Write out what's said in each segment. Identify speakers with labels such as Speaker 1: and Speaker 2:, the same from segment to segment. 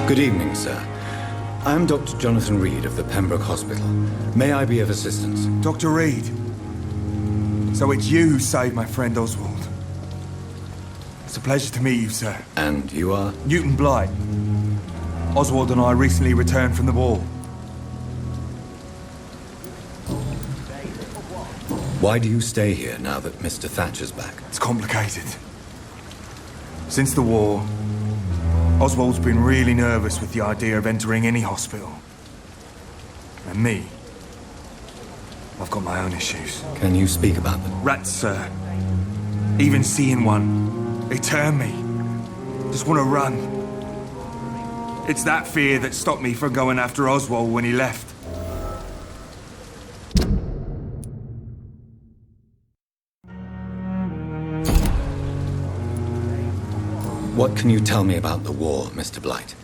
Speaker 1: Good evening, sir. I'm Dr. Jonathan Reed of the Pembroke Hospital. May I be of assistance?
Speaker 2: Dr. Reed. So it's you who saved my friend Oswald. It's a pleasure to meet you, sir.
Speaker 1: And you are?
Speaker 2: Newton Blight. Oswald and I recently returned from the war.
Speaker 1: Why do you stay here now that Mr. Thatcher's back?
Speaker 2: It's complicated. Since the war, Oswald's been really nervous with the idea of entering any hospital. And me, I've got my own issues.
Speaker 1: Can you speak about them?
Speaker 2: Rats, sir. Even seeing one, they turn me. Just want to run. It's that fear that stopped me from going after Oswald when he left.
Speaker 1: What can you tell me about the war, Mr. Blight?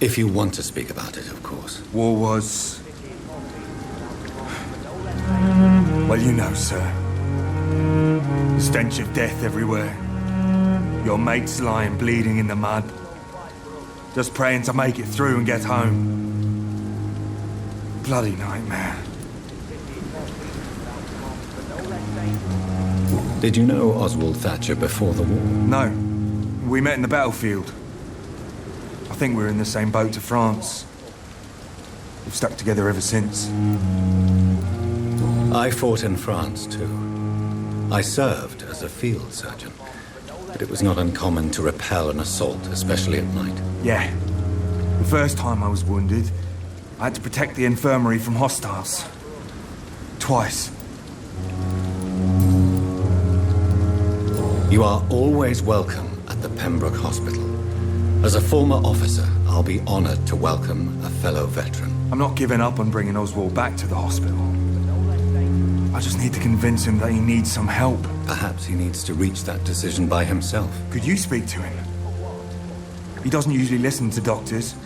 Speaker 1: If you want to speak about it, of course.
Speaker 2: War was... well, you know, sir. The stench of death everywhere. Your mates lying bleeding in the mud. Just praying to make it through and get home. Bloody nightmare.
Speaker 1: Did you know Oswald Thatcher before the war?
Speaker 2: No. We met in the battlefield. I think we're in the same boat to France. We've stuck together ever since.
Speaker 1: I fought in France, too. I served as a field surgeon, but it was not uncommon to repel an assault, especially at night.
Speaker 2: Yeah. The first time I was wounded, I had to protect the infirmary from hostiles. Twice.
Speaker 1: You are always welcome at the Pembroke Hospital. As a former officer, I'll be honored to welcome a fellow veteran.
Speaker 2: I'm not giving up on bringing Oswald back to the hospital. I just need to convince him that he needs some help.
Speaker 1: Perhaps he needs to reach that decision by himself.
Speaker 2: Could you speak to him? He doesn't usually listen to doctors,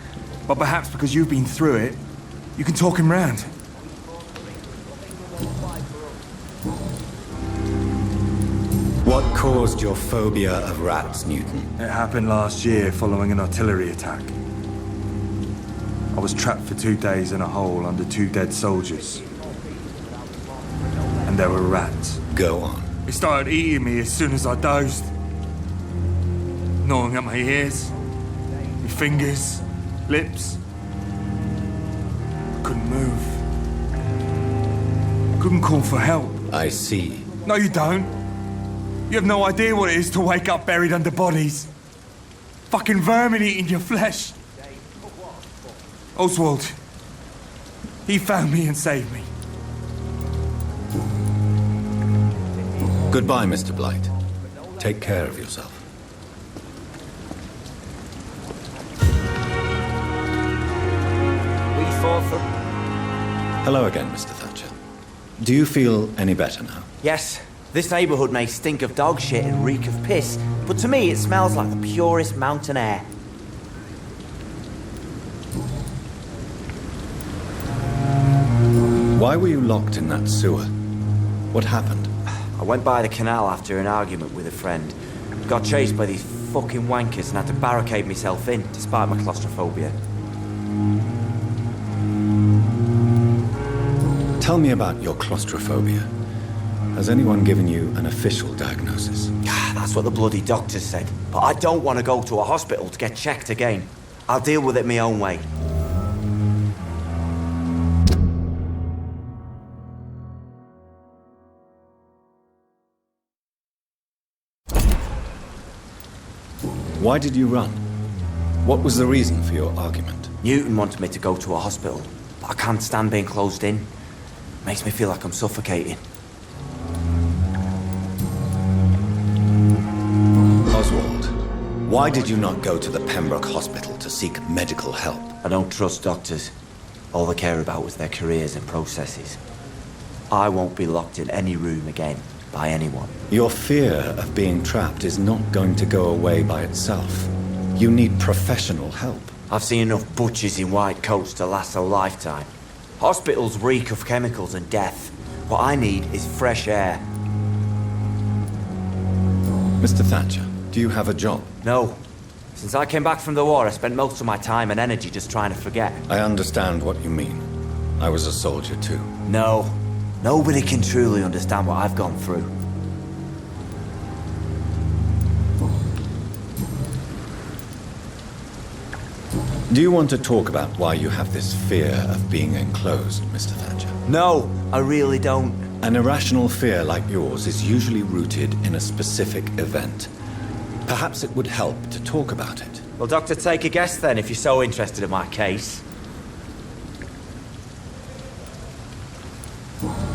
Speaker 2: but perhaps because you've been through it, you can talk him round.
Speaker 1: What caused your phobia of rats, Newton?
Speaker 2: It happened last year following an artillery attack. I was trapped for 2 days in a hole under 2 dead soldiers. And there were rats.
Speaker 1: Go on.
Speaker 2: They started eating me as soon as I dozed. Gnawing at my ears, my fingers, lips. I couldn't move. I couldn't call for help.
Speaker 1: I see.
Speaker 2: No, you don't. You have no idea what it is to wake up buried under bodies. Fucking vermin eating your flesh. Oswald. He found me and saved me.
Speaker 1: Goodbye, Mr. Blight. Take care of yourself.
Speaker 3: We fought for...
Speaker 1: Hello again, Mr. Thatcher. Do you feel any better now?
Speaker 3: Yes, this neighborhood may stink of dog shit and reek of piss, but to me it smells like the purest mountain air.
Speaker 1: Why were you locked in that sewer? What happened?
Speaker 3: I went by the canal after an argument with a friend. Got chased by these fucking wankers and had to barricade myself in, despite my claustrophobia.
Speaker 1: Tell me about your claustrophobia. Has anyone given you an official diagnosis?
Speaker 3: That's what the bloody doctors said. But I don't want to go to a hospital to get checked again. I'll deal with it my own way.
Speaker 1: Why did you run? What was the reason for your argument?
Speaker 3: Newton wanted me to go to a hospital, but I can't stand being closed in. Makes me feel like I'm suffocating.
Speaker 1: Oswald, why did you not go to the Pembroke Hospital to seek medical help?
Speaker 3: I don't trust doctors. All they care about was their careers and processes. I won't be locked in any room again by anyone.
Speaker 1: Your fear of being trapped is not going to go away by itself. You need professional help.
Speaker 3: I've seen enough butchers in white coats to last a lifetime. Hospitals reek of chemicals and death. What I need is fresh air.
Speaker 1: Mr. Thatcher, do you have a job?
Speaker 3: No. Since I came back from the war, I spent most of my time and energy just trying to forget.
Speaker 1: I understand what you mean. I was a soldier too.
Speaker 3: No. Nobody can truly understand what I've gone through.
Speaker 1: Do you want to talk about why you have this fear of being enclosed, Mr. Thatcher?
Speaker 3: No, I really don't.
Speaker 1: An irrational fear like yours is usually rooted in a specific event. Perhaps it would help to talk about it.
Speaker 3: Well, Doctor, take a guess then, if you're so interested in my case.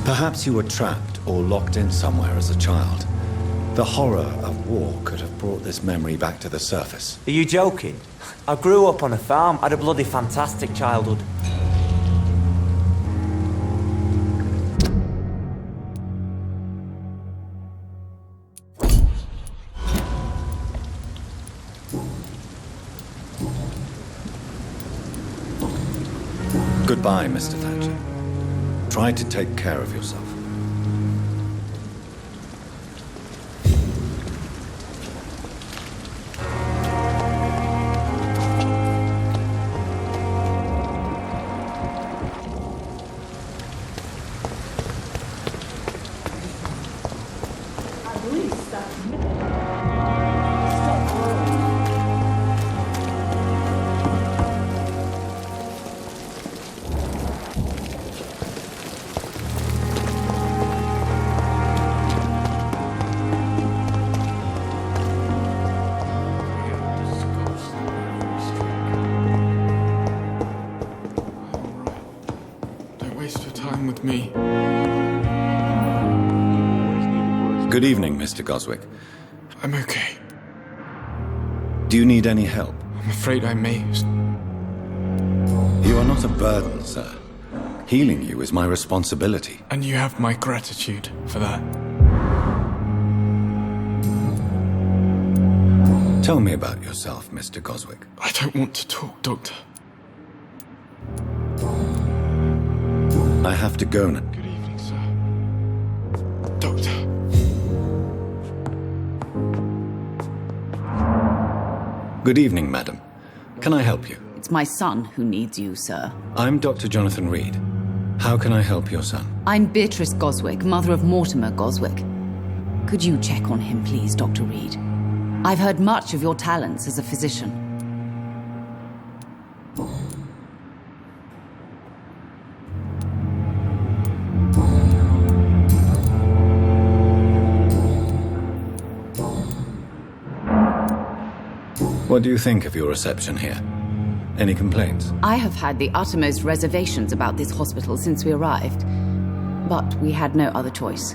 Speaker 1: Perhaps you were trapped or locked in somewhere as a child. The horror of war could have brought this memory back to the surface.
Speaker 3: Are you joking? I grew up on a farm, had a bloody fantastic childhood.
Speaker 1: Goodbye, Mr. Thatcher. Try to take care of yourself.
Speaker 4: With me.
Speaker 1: Good evening, Mr. Goswick.
Speaker 4: I'm okay.
Speaker 1: Do you need any help?
Speaker 4: I'm afraid I may.
Speaker 1: You are not a burden, sir. Healing you is my responsibility.
Speaker 4: And you have my gratitude for that.
Speaker 1: Tell me about yourself, Mr. Goswick.
Speaker 4: I don't want to talk, Doctor.
Speaker 1: I have to go now.
Speaker 4: Good evening, sir. Doctor.
Speaker 1: Good evening, madam. Can I help you?
Speaker 5: It's my son who needs you, sir.
Speaker 1: I'm Dr. Jonathan Reed. How can I help your son?
Speaker 5: I'm Beatrice Goswick, mother of Mortimer Goswick. Could you check on him, please, Dr. Reed? I've heard much of your talents as a physician.
Speaker 1: What do you think of your reception here? Any complaints?
Speaker 5: I have had the uttermost reservations about this hospital since we arrived. But we had no other choice,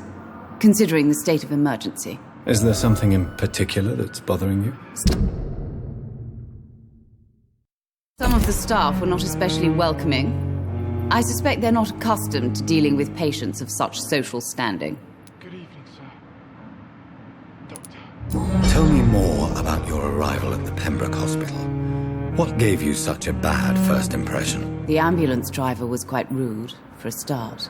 Speaker 5: considering the state of emergency.
Speaker 1: Is there something in particular that's bothering you?
Speaker 5: Some of the staff were not especially welcoming. I suspect they're not accustomed to dealing with patients of such social standing.
Speaker 4: Good evening, sir. Doctor.
Speaker 1: Tell me more about your arrival at the Pembroke Hospital. What gave you such a bad first impression?
Speaker 5: The ambulance driver was quite rude, for a start.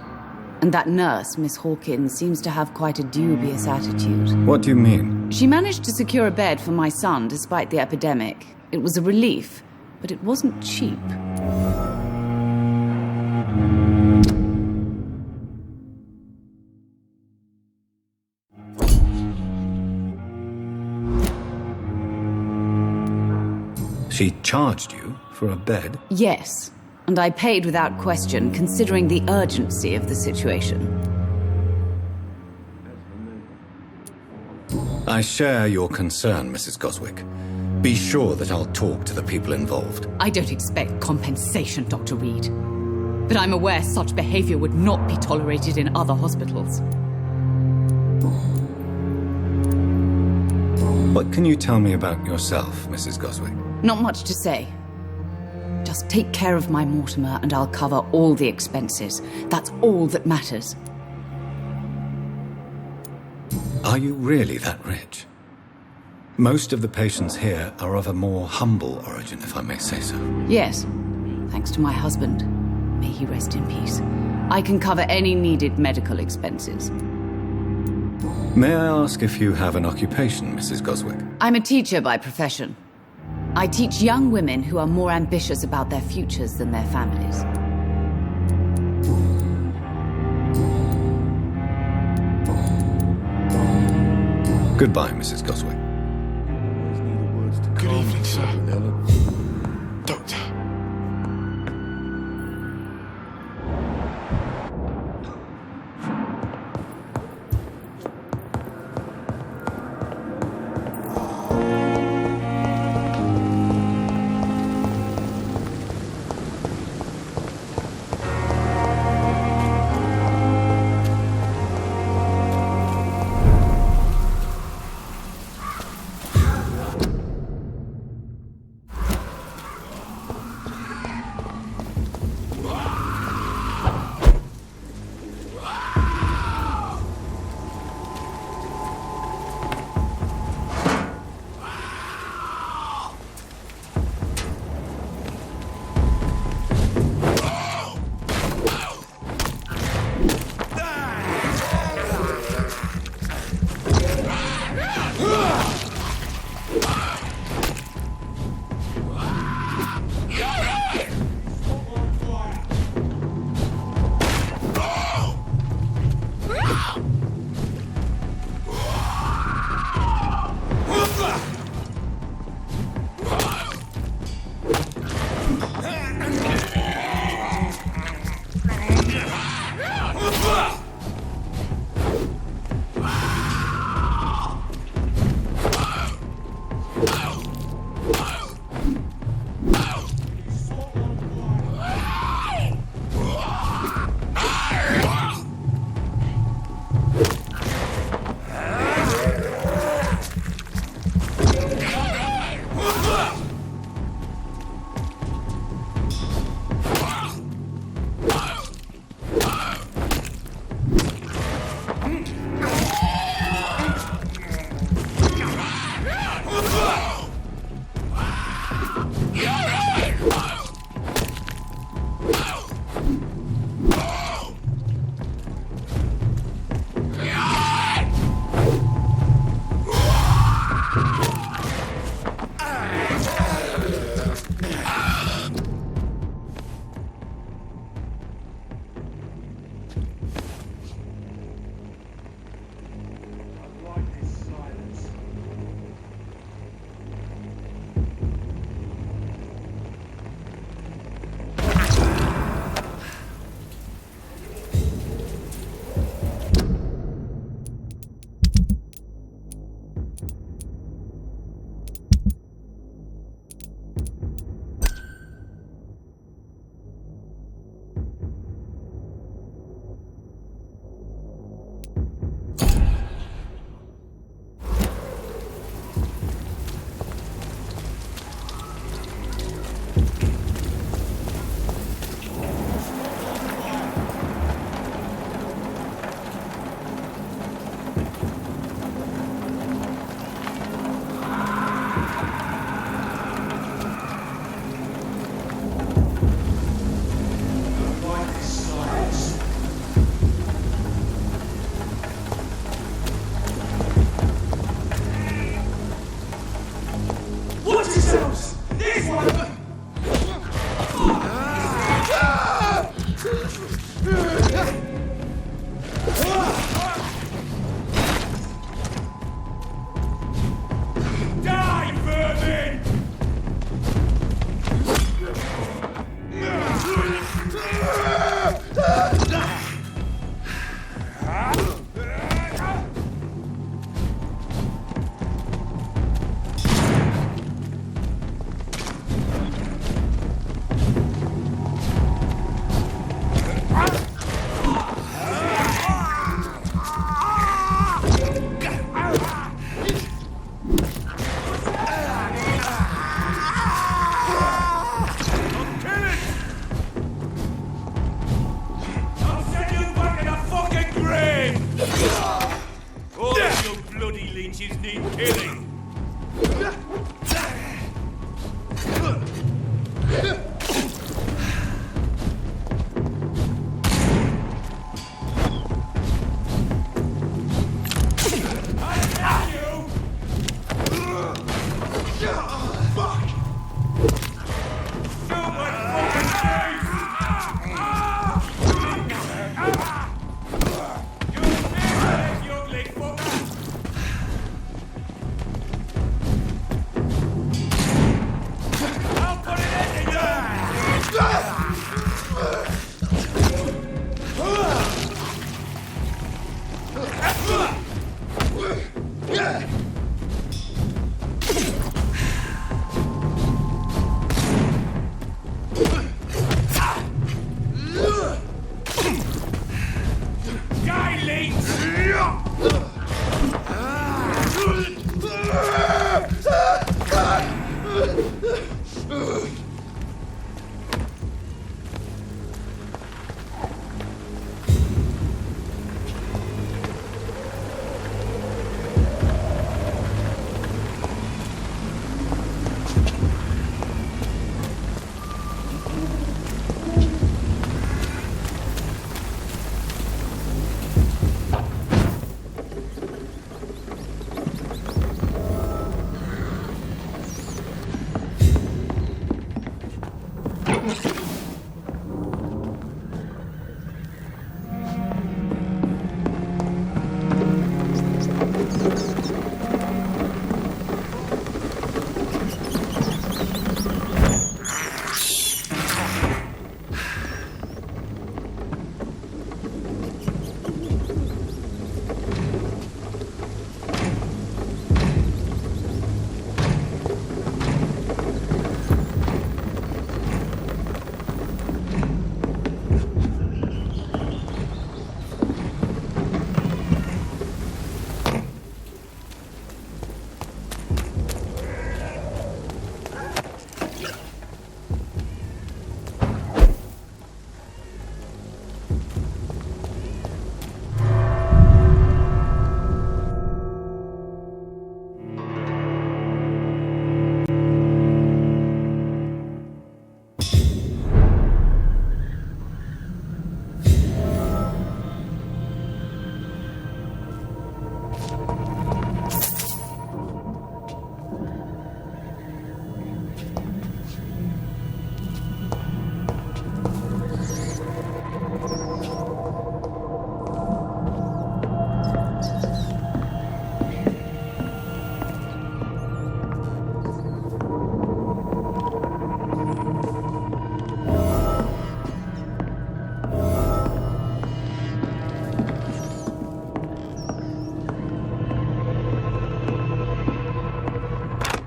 Speaker 5: And that nurse, Miss Hawkins, seems to have quite a dubious attitude.
Speaker 1: What do you mean?
Speaker 5: She managed to secure a bed for my son despite the epidemic. It was a relief, but it wasn't cheap.
Speaker 1: She charged you for a bed?
Speaker 5: Yes, and I paid without question, considering the urgency of the situation.
Speaker 1: I share your concern, Mrs. Goswick. Be sure that I'll talk to the people involved.
Speaker 5: I don't expect compensation, Dr. Reed. But I'm aware such behavior would not be tolerated in other hospitals.
Speaker 1: What can you tell me about yourself, Mrs. Goswick?
Speaker 5: Not much to say. Just take care of my Mortimer and I'll cover all the expenses. That's all that matters.
Speaker 1: Are you really that rich? Most of the patients here are of a more humble origin, if I may say so.
Speaker 5: Yes, thanks to my husband. May he rest in peace. I can cover any needed medical expenses.
Speaker 1: May I ask if you have an occupation, Mrs. Goswick?
Speaker 5: I'm a teacher by profession. I teach young women who are more ambitious about their futures than their families.
Speaker 1: Goodbye, Mrs. Goswick.
Speaker 4: Good evening, sir. Doctor.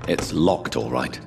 Speaker 6: It's locked, all right.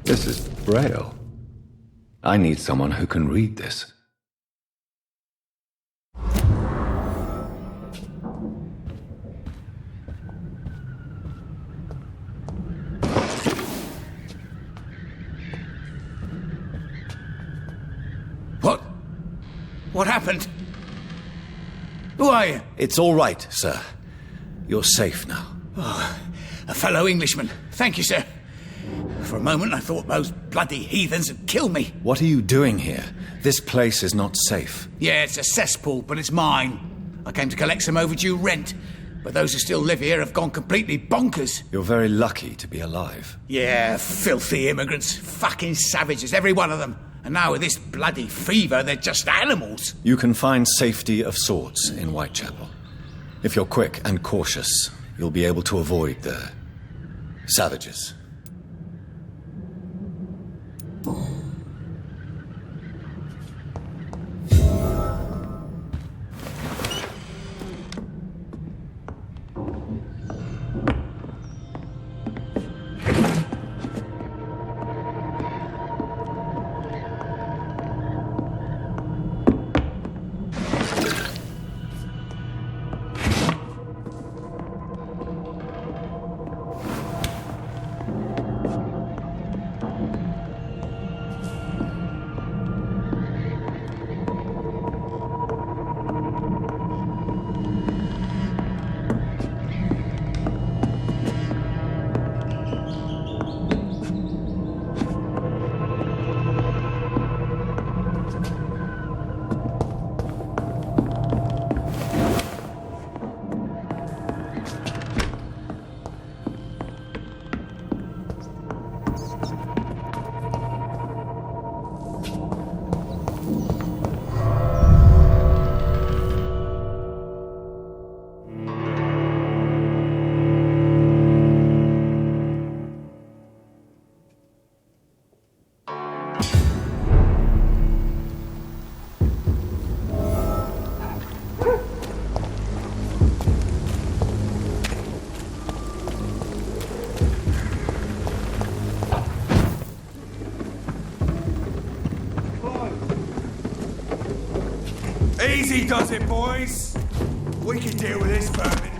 Speaker 1: This is Braille. I need someone who can read this.
Speaker 7: What happened? Who are you?
Speaker 1: It's all right, sir. You're safe now.
Speaker 7: Oh, a fellow Englishman. Thank you, sir. For a moment, I thought those bloody heathens had killed me.
Speaker 1: What are you doing here? This place is not safe.
Speaker 7: Yeah, it's a cesspool, but it's mine. I came to collect some overdue rent, but those who still live here have gone completely bonkers.
Speaker 1: You're very lucky to be alive.
Speaker 7: Yeah, filthy immigrants. Fucking savages, every one of them. And now with this bloody fever, they're just animals.
Speaker 1: You can find safety of sorts in Whitechapel. If you're quick and cautious, you'll be able to avoid the Savages.
Speaker 2: Easy does it, boys. We can deal with this vermin.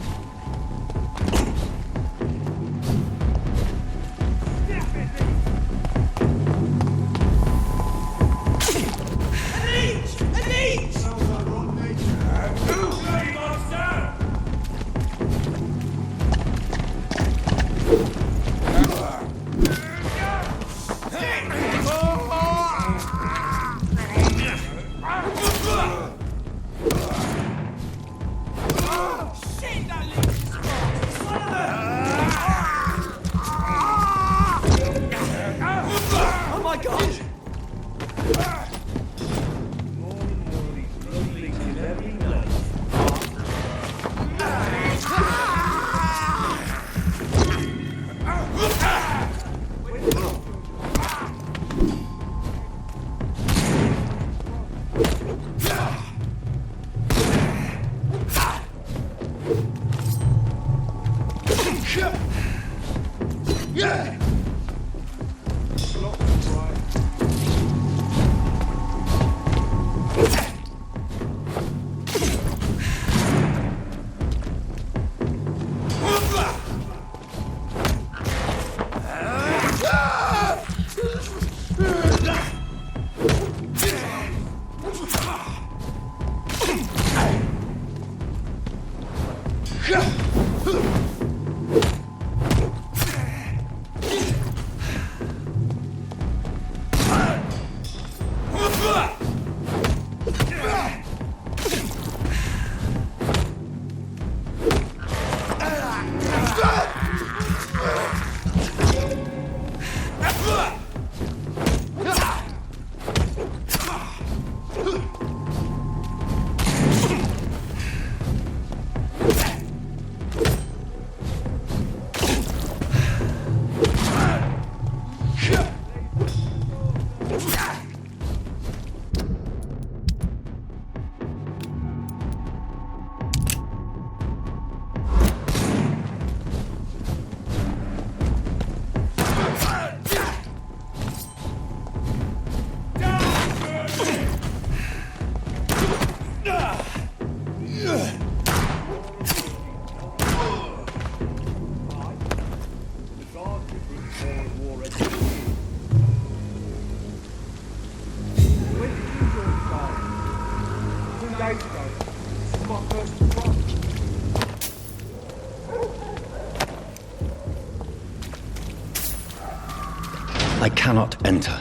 Speaker 1: I cannot enter.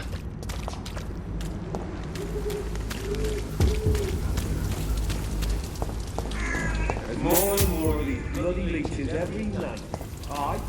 Speaker 6: There's more and more of these bloody leeches every night. Aye.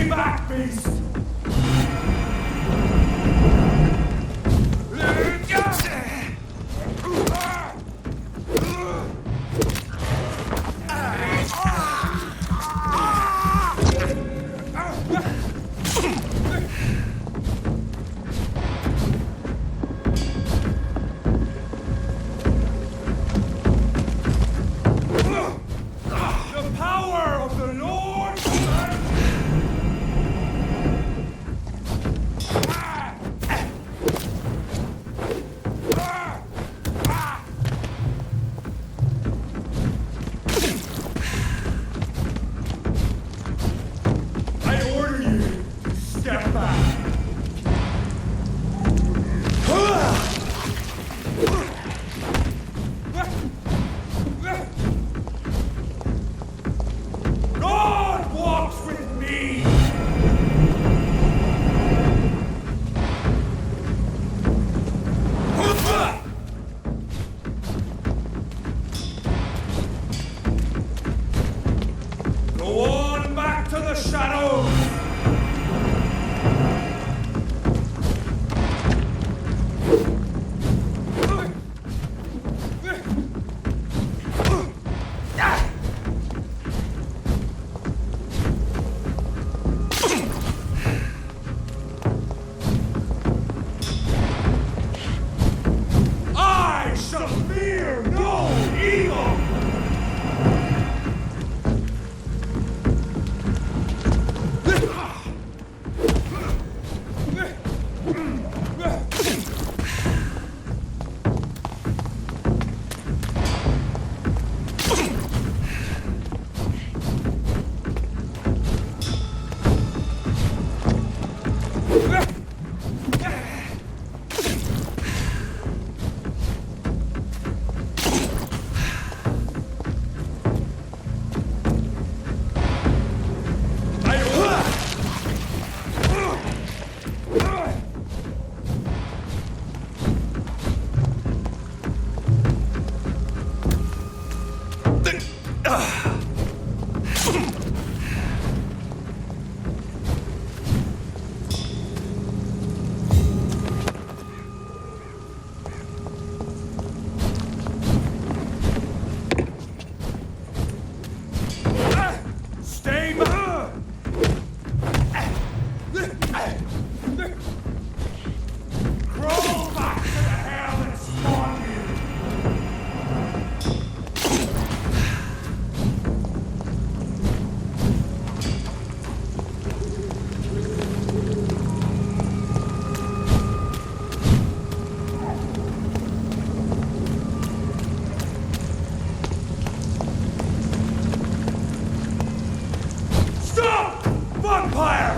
Speaker 2: Stay back, beast! The power of the Lord! I order you to step back. God walks with me! Go on back to the shadows! I shall fear no evil! Stay back! Crawl back to the hell that spawned you! Stop! Vampire!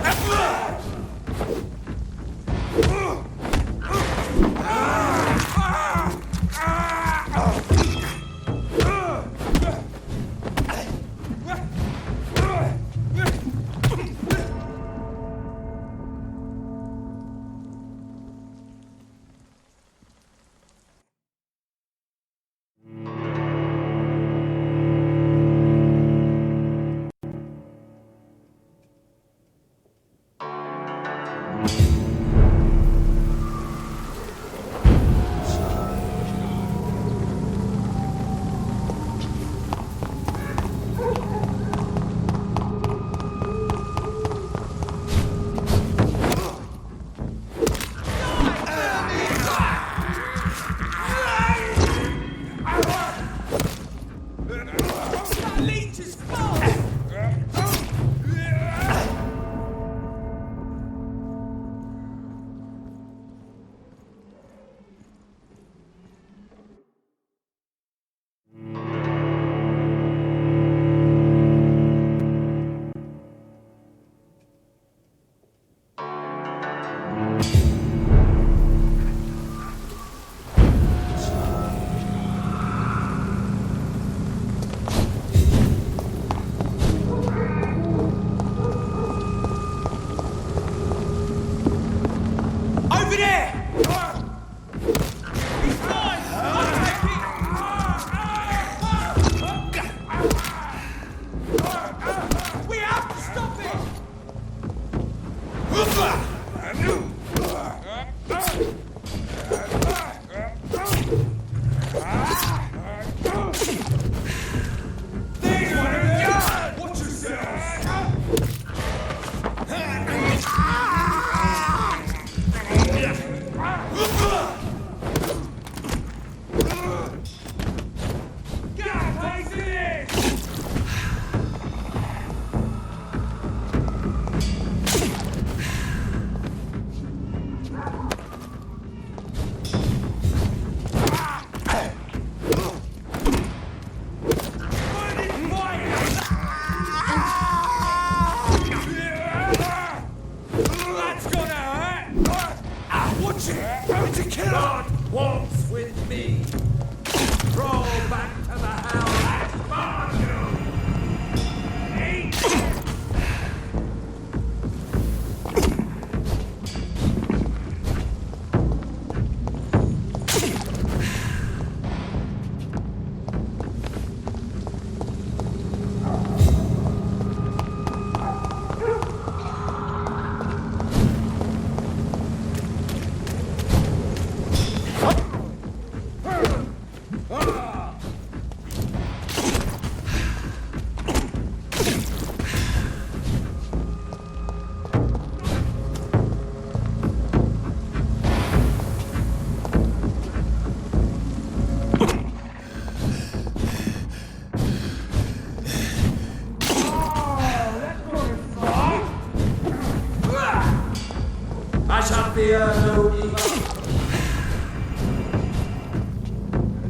Speaker 8: fear no evil.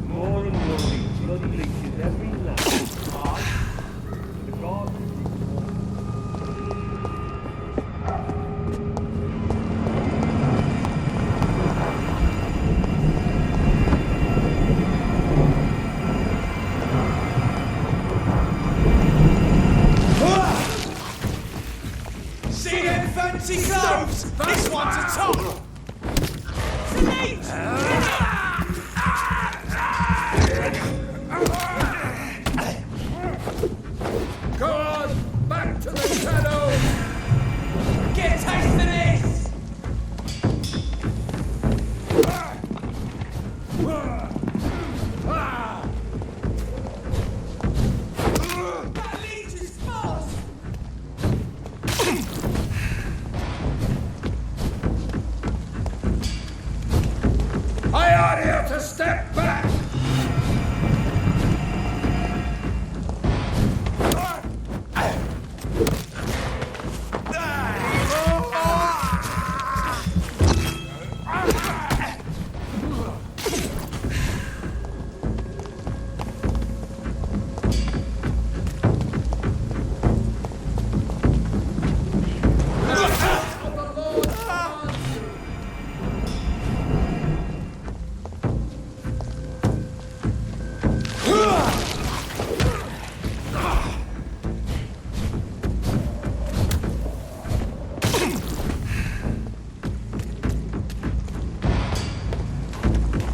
Speaker 6: More and more of these bloody leeches every night. The God.
Speaker 8: See them fancy clothes? This one's a top! Go on! Back to the shadow! Get a taste of this! That leech is fast! I order you to step back!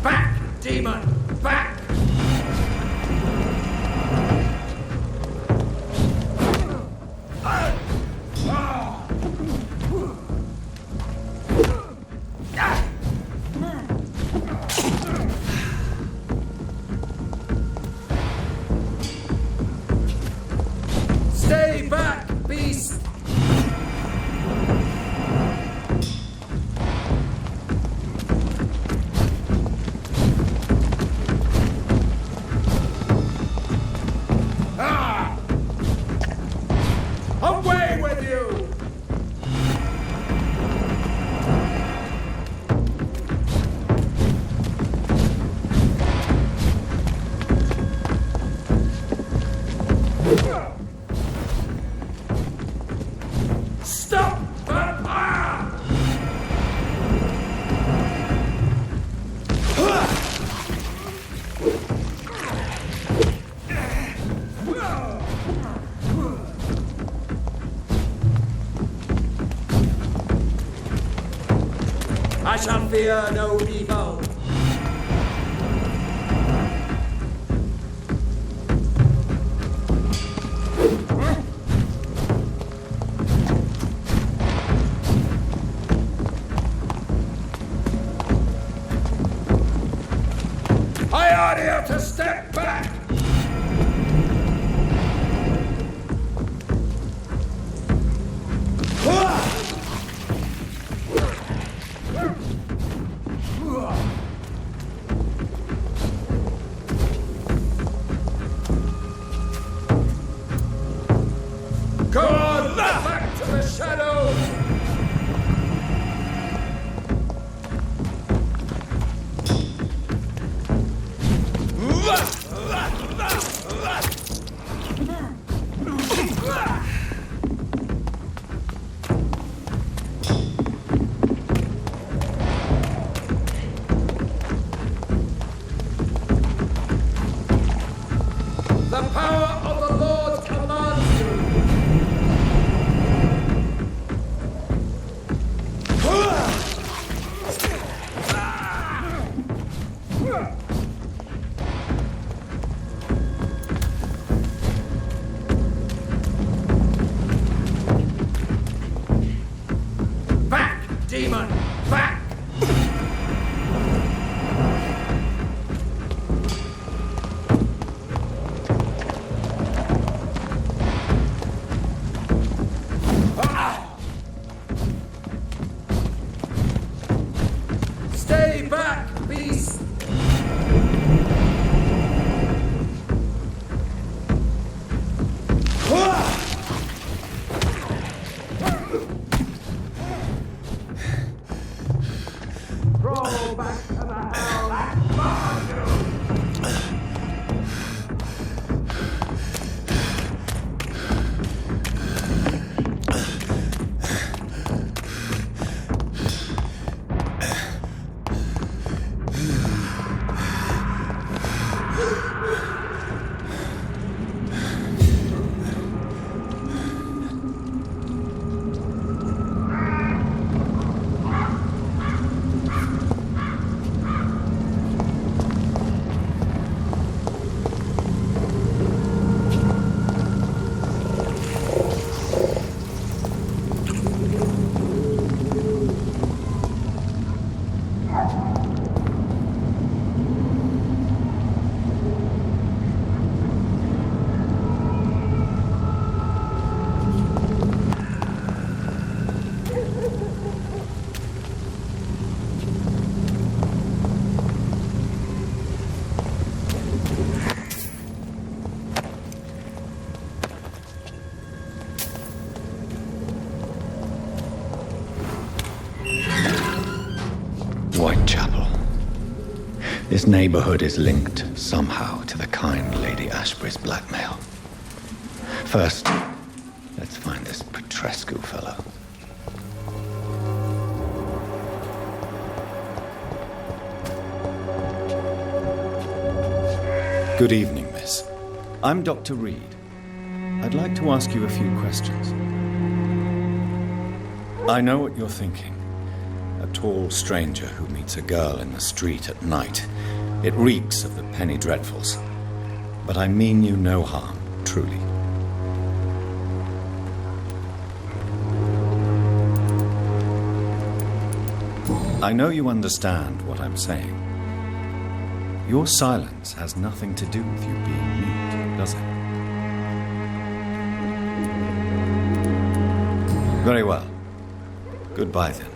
Speaker 8: Back, demon! Back! Stay back, beast! Away with you! Stop! Vampire! I shall fear no evil. I order you to step back! Go on! Back to the shadows! The power of the Lord commands you! Back, demon! Back! Stay back, beast!
Speaker 1: Whitechapel. This neighborhood is linked somehow to the kind Lady Ashbury's blackmail. First, let's find this Petrescu fellow. Good evening, miss. I'm Dr. Reed. I'd like to ask you a few questions. I know what you're thinking. A tall stranger who meets a girl in the street at night. It reeks of the penny dreadfuls. But I mean you no harm, truly. I know you understand what I'm saying. Your silence has nothing to do with you being mute, does it? Very well. Goodbye, then.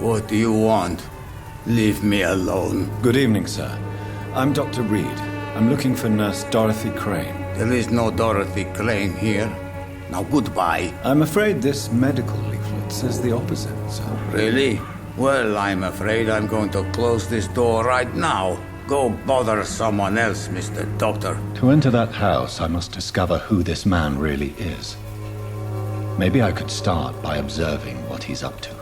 Speaker 7: What do you want? Leave me alone.
Speaker 1: Good evening, sir. I'm Dr. Reed. I'm looking for Nurse Dorothy Crane.
Speaker 7: There is no Dorothy Crane here. Now goodbye.
Speaker 1: I'm afraid this medical leaflet says the opposite, sir.
Speaker 7: Really? Well, I'm afraid I'm going to close this door right now. Go bother someone else, Mr. Doctor.
Speaker 1: To enter that house, I must discover who this man really is. Maybe I could start by observing what he's up to.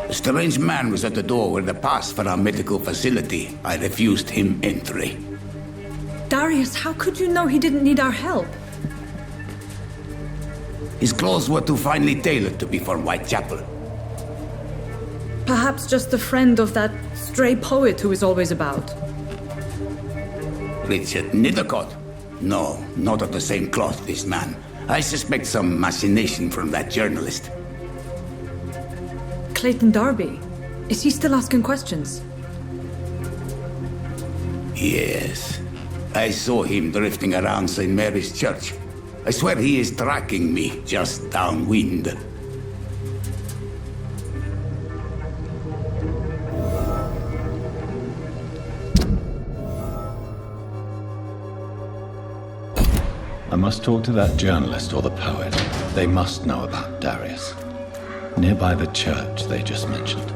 Speaker 7: A strange man was at the door with a pass for our medical facility. I refused him entry.
Speaker 9: Darius, how could you know he didn't need our help?
Speaker 7: His clothes were too finely tailored to be for Whitechapel.
Speaker 9: Perhaps just a friend of that stray poet who is always about.
Speaker 7: Richard Nithercott? No, not of the same cloth, this man. I suspect some machination from that journalist.
Speaker 9: Clayton Darby. Is he still asking questions?
Speaker 7: Yes. I saw him drifting around St. Mary's Church. I swear he is tracking me just downwind.
Speaker 1: I must talk to that journalist or the poet. They must know about Darius. Nearby the church they just mentioned.